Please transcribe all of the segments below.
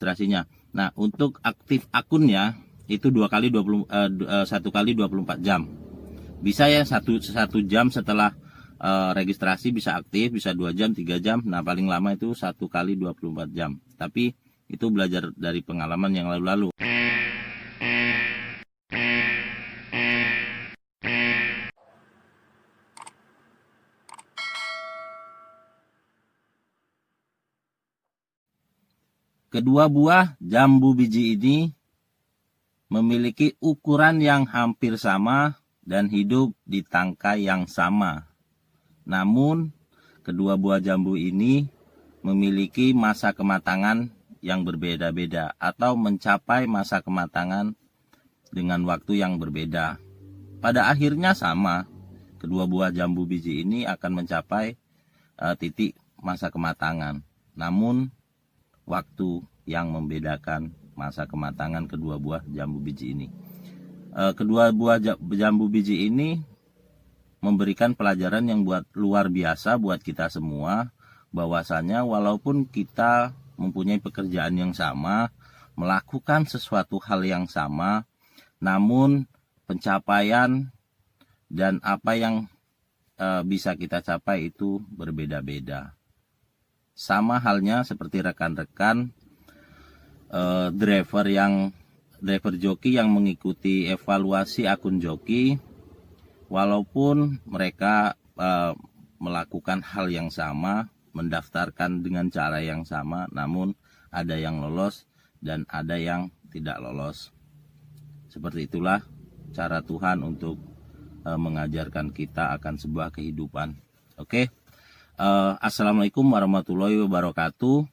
registrasinya. Nah, untuk aktif akunnya itu 1 kali 24 jam. Bisa ya, satu jam setelah registrasi bisa aktif, bisa 2 jam, 3 jam. Nah, paling lama itu 1 kali 24 jam. Tapi itu belajar dari pengalaman yang lalu-lalu. Kedua buah jambu biji ini memiliki ukuran yang hampir sama dan hidup di tangkai yang sama. Namun, kedua buah jambu ini memiliki masa kematangan yang berbeda-beda atau mencapai masa kematangan dengan waktu yang berbeda. Pada akhirnya sama, kedua buah jambu biji ini akan mencapai titik masa kematangan. Namun, waktu yang membedakan masa kematangan kedua buah jambu biji ini. Kedua buah jambu biji ini memberikan pelajaran yang luar biasa buat kita semua, bahwasanya walaupun kita mempunyai pekerjaan yang sama, melakukan sesuatu hal yang sama, namun pencapaian dan apa yang bisa kita capai itu berbeda-beda. Sama halnya seperti rekan-rekan driver joki yang mengikuti evaluasi akun joki, walaupun mereka melakukan hal yang sama, mendaftarkan dengan cara yang sama, namun ada yang lolos dan ada yang tidak lolos. Seperti itulah cara Tuhan untuk mengajarkan kita akan sebuah kehidupan. Oke. Assalamualaikum warahmatullahi wabarakatuh.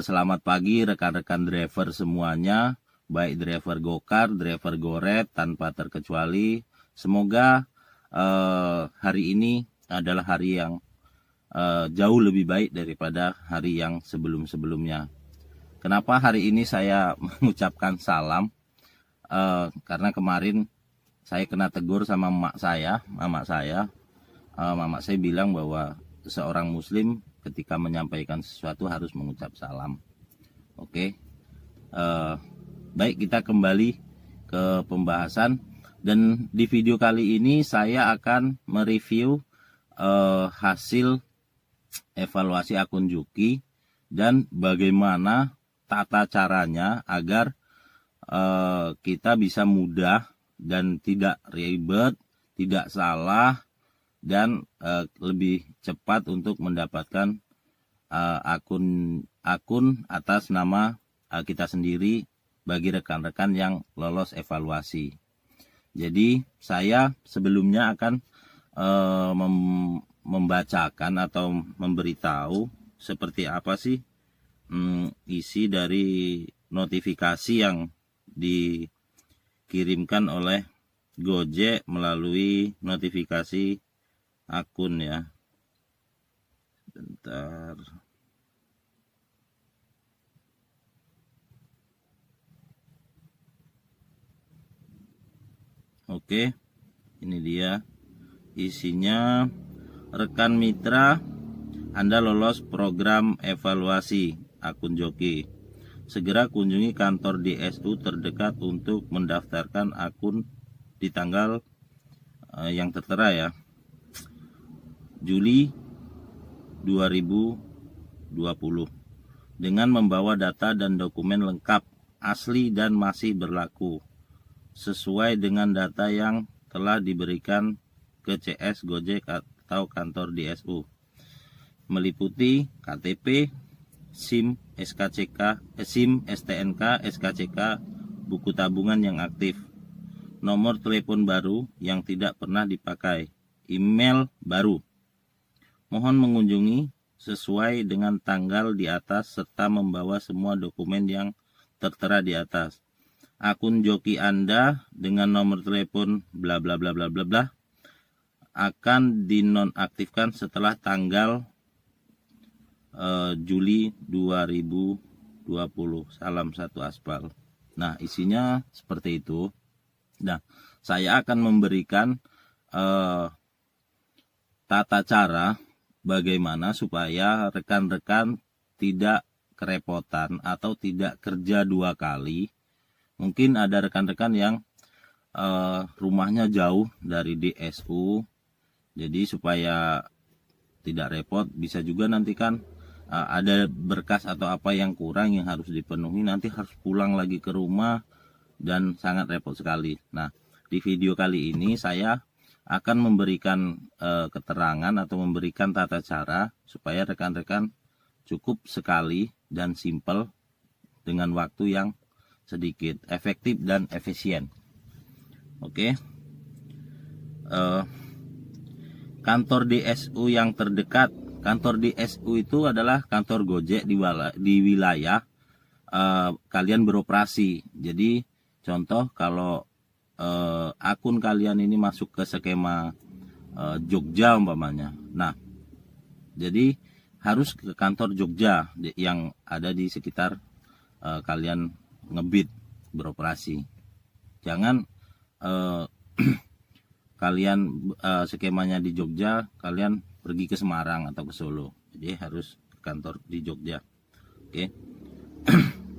Selamat pagi rekan-rekan driver semuanya, baik driver gokar, driver goret, tanpa terkecuali. Semoga hari ini adalah hari yang jauh lebih baik daripada hari yang sebelum-sebelumnya. Kenapa hari ini saya mengucapkan salam? Karena kemarin saya kena tegur sama mama saya. Mama saya bilang bahwa seorang muslim ketika menyampaikan sesuatu harus mengucap salam. Oke. Baik, kita kembali ke pembahasan, dan di video kali ini saya akan mereview hasil evaluasi akun Juki dan bagaimana tata caranya agar kita bisa mudah dan tidak ribet, tidak salah, dan lebih cepat untuk mendapatkan akun atas nama kita sendiri bagi rekan-rekan yang lolos evaluasi. Jadi saya sebelumnya akan membacakan atau memberitahu seperti apa sih isi dari notifikasi yang dikirimkan oleh Gojek melalui notifikasi akun ya. Bentar. Oke, ini dia isinya. Rekan mitra, Anda lolos program evaluasi akun joki. Segera kunjungi kantor DSU terdekat untuk mendaftarkan akun di tanggal yang tertera ya, Juli 2020, dengan membawa data dan dokumen lengkap, asli dan masih berlaku, sesuai dengan data yang telah diberikan ke CS Gojek atau kantor DSU, meliputi KTP, SIM, SKCK, SIM, STNK, SKCK, buku tabungan yang aktif, nomor telepon baru yang tidak pernah dipakai, email baru. Mohon mengunjungi sesuai dengan tanggal di atas serta membawa semua dokumen yang tertera di atas. Akun joki Anda dengan nomor telepon bla bla bla bla bla bla akan dinonaktifkan setelah tanggal Juli 2020. Salam satu aspal. Nah, isinya seperti itu. Nah, saya akan memberikan tata cara bagaimana supaya rekan-rekan tidak kerepotan atau tidak kerja 2 kali, mungkin ada rekan-rekan yang rumahnya jauh dari DSU, jadi supaya tidak repot, bisa juga nanti kan ada berkas atau apa yang kurang yang harus dipenuhi, nanti harus pulang lagi ke rumah dan sangat repot sekali. Nah, di video kali ini saya akan memberikan keterangan atau memberikan tata cara supaya rekan-rekan cukup sekali dan simpel dengan waktu yang sedikit, efektif dan efisien. Oke. Kantor DSU yang terdekat, kantor DSU itu adalah kantor Gojek di wilayah kalian beroperasi. Jadi contoh kalau akun kalian ini masuk ke skema Jogja umpamanya. Nah, jadi harus ke kantor Jogja yang ada di sekitar kalian ngebit beroperasi. Jangan kalian skemanya di Jogja, kalian pergi ke Semarang atau ke Solo. Jadi harus ke kantor di Jogja. Oke.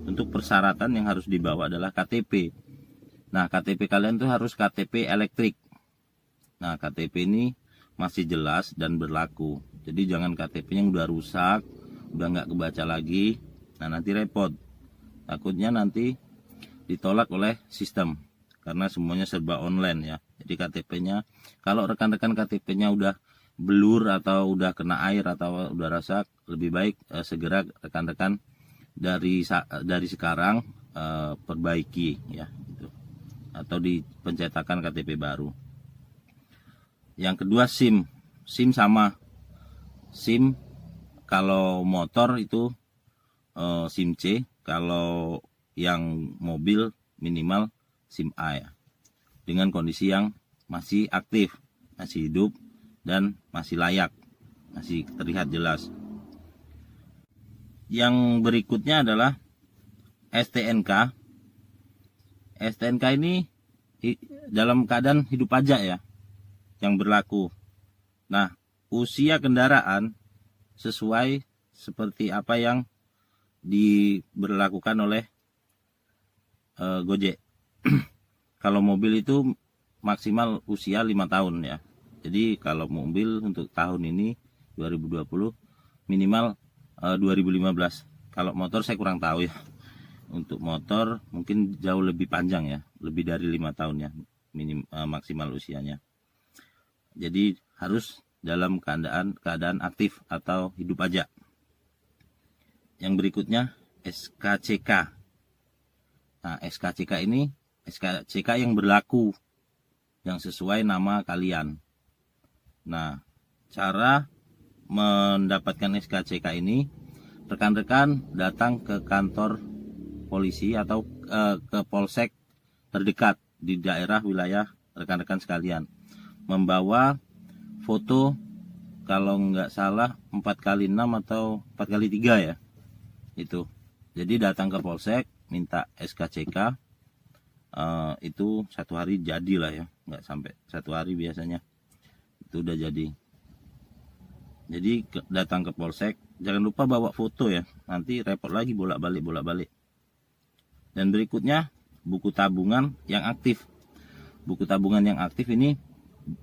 Untuk persyaratan yang harus dibawa adalah KTP. Nah, KTP kalian tuh harus KTP elektrik. Nah, KTP ini masih jelas dan berlaku. Jadi jangan KTP yang udah rusak, udah nggak kebaca lagi. Nah, nanti repot. Takutnya nanti ditolak oleh sistem. Karena semuanya serba online ya. Jadi KTP-nya, kalau rekan-rekan KTP-nya udah blur atau udah kena air atau udah rusak, lebih baik segera rekan-rekan dari sekarang perbaiki ya, gitu. Atau di pencetakan KTP baru. Yang kedua SIM sama. SIM kalau motor itu SIM C, kalau yang mobil minimal SIM A ya. Dengan kondisi yang masih aktif, masih hidup dan masih layak, masih terlihat jelas. Yang berikutnya adalah STNK. STNK ini dalam keadaan hidup pajak ya yang berlaku. Nah, usia kendaraan sesuai seperti apa yang diberlakukan oleh Gojek. Kalau mobil itu maksimal usia 5 tahun ya. Jadi kalau mobil untuk tahun ini 2020 minimal 2015. Kalau motor saya kurang tahu ya. Untuk motor mungkin jauh lebih panjang ya, lebih dari 5 tahun ya maksimal usianya. Jadi harus dalam keadaan aktif atau hidup pajak. Yang berikutnya SKCK. Nah, SKCK ini SKCK yang berlaku, yang sesuai nama kalian. Nah, cara mendapatkan SKCK ini, rekan-rekan datang ke kantor polisi atau ke polsek terdekat di daerah wilayah rekan-rekan sekalian. Membawa foto, kalau nggak salah 4x6 atau 4x3 ya. Itu. Jadi datang ke polsek, minta SKCK. Itu 1 hari jadilah ya, nggak sampai 1 hari biasanya itu udah jadi. Jadi datang ke polsek, jangan lupa bawa foto ya, nanti repot lagi bolak-balik. Dan berikutnya buku tabungan yang aktif. Buku tabungan yang aktif ini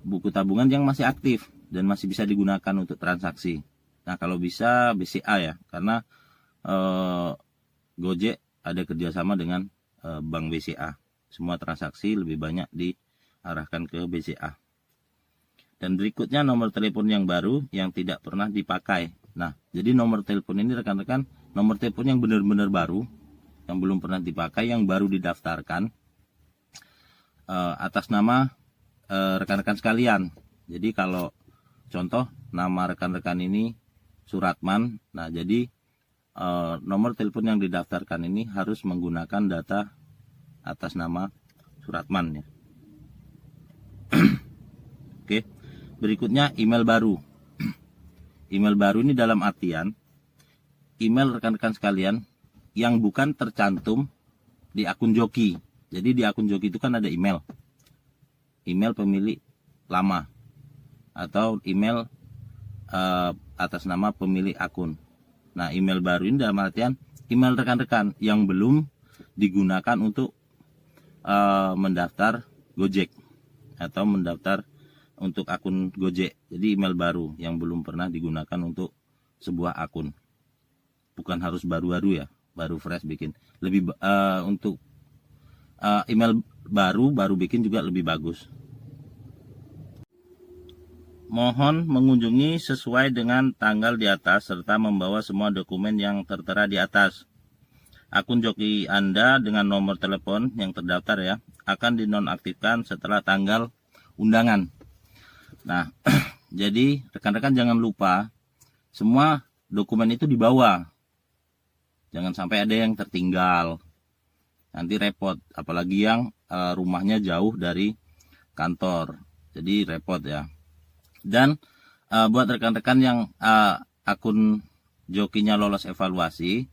buku tabungan yang masih aktif dan masih bisa digunakan untuk transaksi. Nah, kalau bisa BCA ya, karena Gojek ada kerjasama dengan Bank BCA. Semua transaksi lebih banyak diarahkan ke BCA. Dan berikutnya nomor telepon yang baru yang tidak pernah dipakai. Nah, jadi nomor telepon ini rekan-rekan, nomor telepon yang benar-benar baru, yang belum pernah dipakai, yang baru didaftarkan atas nama rekan-rekan sekalian. Jadi kalau contoh nama rekan-rekan ini Suratman, nah jadi nomor telepon yang didaftarkan ini harus menggunakan data atas nama Suratman ya. Oke. Berikutnya email baru. Email baru ini dalam artian email rekan-rekan sekalian yang bukan tercantum di akun Joki. Jadi di akun Joki itu kan ada email. Email pemilik lama atau email atas nama pemilik akun. Nah, email baru ini dalam artian email rekan-rekan yang belum digunakan untuk mendaftar Gojek atau mendaftar untuk akun Gojek. Jadi email baru yang belum pernah digunakan untuk sebuah akun. Bukan harus baru-baru ya, baru fresh bikin. Lebih untuk email baru bikin juga lebih bagus. Mohon mengunjungi sesuai dengan tanggal di atas serta membawa semua dokumen yang tertera di atas. Akun joki Anda dengan nomor telepon yang terdaftar ya akan dinonaktifkan setelah tanggal undangan. Nah, jadi rekan-rekan jangan lupa semua dokumen itu dibawa. Jangan sampai ada yang tertinggal. Nanti repot, apalagi yang rumahnya jauh dari kantor. Jadi repot ya. Dan buat rekan-rekan yang akun jokinya lolos evaluasi,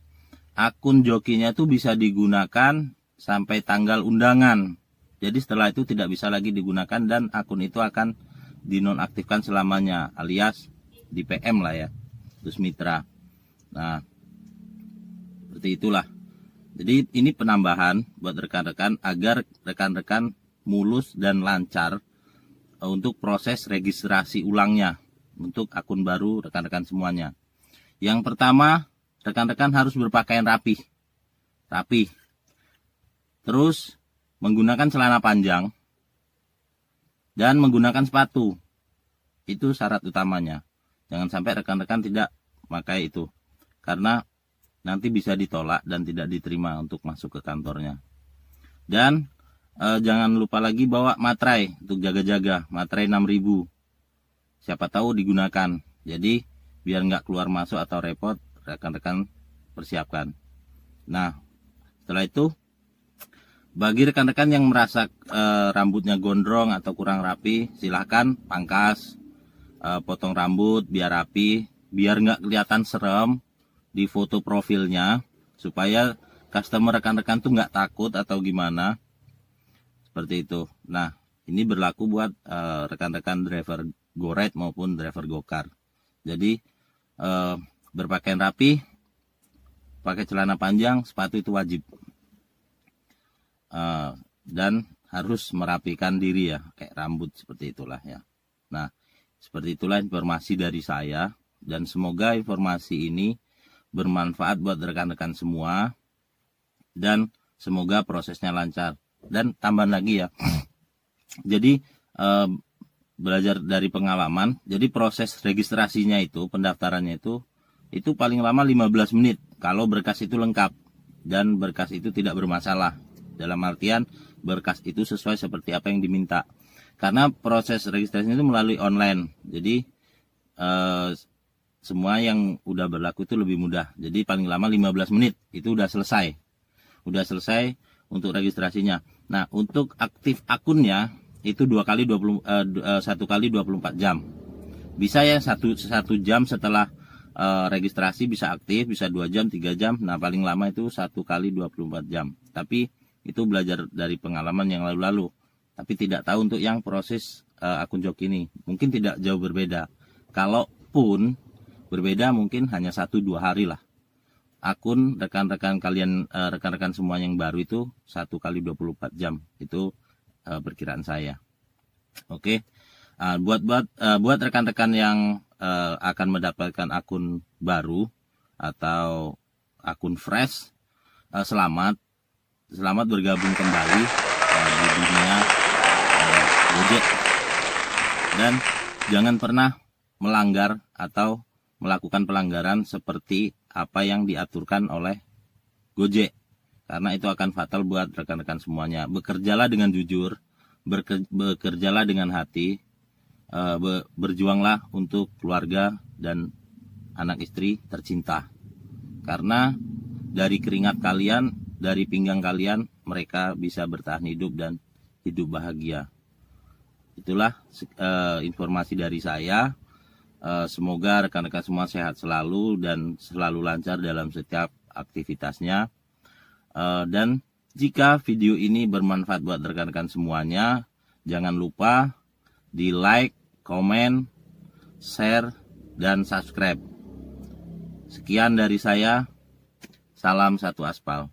akun jokinya itu bisa digunakan sampai tanggal undangan. Jadi setelah itu tidak bisa lagi digunakan dan akun itu akan dinonaktifkan selamanya, alias di PM lah ya, terus mitra. Nah, seperti itulah. Jadi ini penambahan buat rekan-rekan agar rekan-rekan mulus dan lancar untuk proses registrasi ulangnya untuk akun baru rekan-rekan semuanya. Yang pertama, rekan-rekan harus berpakaian rapi. Terus menggunakan celana panjang dan menggunakan sepatu. Itu syarat utamanya. Jangan sampai rekan-rekan tidak pakai itu. Karena nanti bisa ditolak dan tidak diterima untuk masuk ke kantornya. Dan jangan lupa lagi bawa materai untuk jaga-jaga, materai 6.000. Siapa tahu digunakan. Jadi biar nggak keluar masuk atau repot, rekan-rekan persiapkan. Nah, setelah itu bagi rekan-rekan yang merasa rambutnya gondrong atau kurang rapi, silahkan pangkas, potong rambut biar rapi, biar nggak kelihatan serem di foto profilnya, supaya customer rekan-rekan tuh nggak takut atau gimana. Seperti itu. Nah, ini berlaku buat rekan-rekan driver GoRide maupun driver Gokar. Jadi berpakaian rapi, pakai celana panjang, sepatu itu wajib. Dan harus merapikan diri ya, kayak rambut seperti itulah ya. Nah, seperti itulah informasi dari saya dan semoga informasi ini bermanfaat buat rekan-rekan semua dan semoga prosesnya lancar. Dan tambahan lagi ya, jadi belajar dari pengalaman, jadi proses registrasinya itu, pendaftarannya itu paling lama 15 menit kalau berkas itu lengkap dan berkas itu tidak bermasalah. Dalam artian berkas itu sesuai seperti apa yang diminta. Karena proses registrasinya itu melalui online, jadi semua yang udah berlaku itu lebih mudah. Jadi paling lama 15 menit itu udah selesai. Untuk registrasinya. Nah, untuk aktif akunnya itu 1 kali 24 jam. Bisa ya 1 jam setelah registrasi bisa aktif, bisa 2 jam, 3 jam. Nah, paling lama itu 1 kali 24 jam. Tapi itu belajar dari pengalaman yang lalu-lalu. Tapi tidak tahu untuk yang proses akun joki ini. Mungkin tidak jauh berbeda. Kalaupun berbeda mungkin hanya 1-2 hari lah. Akun rekan-rekan kalian, rekan-rekan semua yang baru itu 1 kali 24 jam. Itu perkiraan saya. Oke. Buat rekan-rekan yang akan mendapatkan akun baru atau akun fresh, selamat bergabung kembali di dunia Gojek. Dan jangan pernah melanggar atau melakukan pelanggaran seperti apa yang diaturkan oleh Gojek, karena itu akan fatal buat rekan-rekan semuanya. Bekerjalah dengan jujur, bekerjalah dengan hati, berjuanglah untuk keluarga dan anak istri tercinta, karena dari keringat kalian, dari pinggang kalian, mereka bisa bertahan hidup dan hidup bahagia. Itulah informasi dari saya. Semoga rekan-rekan semua sehat selalu dan selalu lancar dalam setiap aktivitasnya. Dan jika video ini bermanfaat buat rekan-rekan semuanya, jangan lupa di like, komen, share, dan subscribe. Sekian dari saya. Salam satu aspal.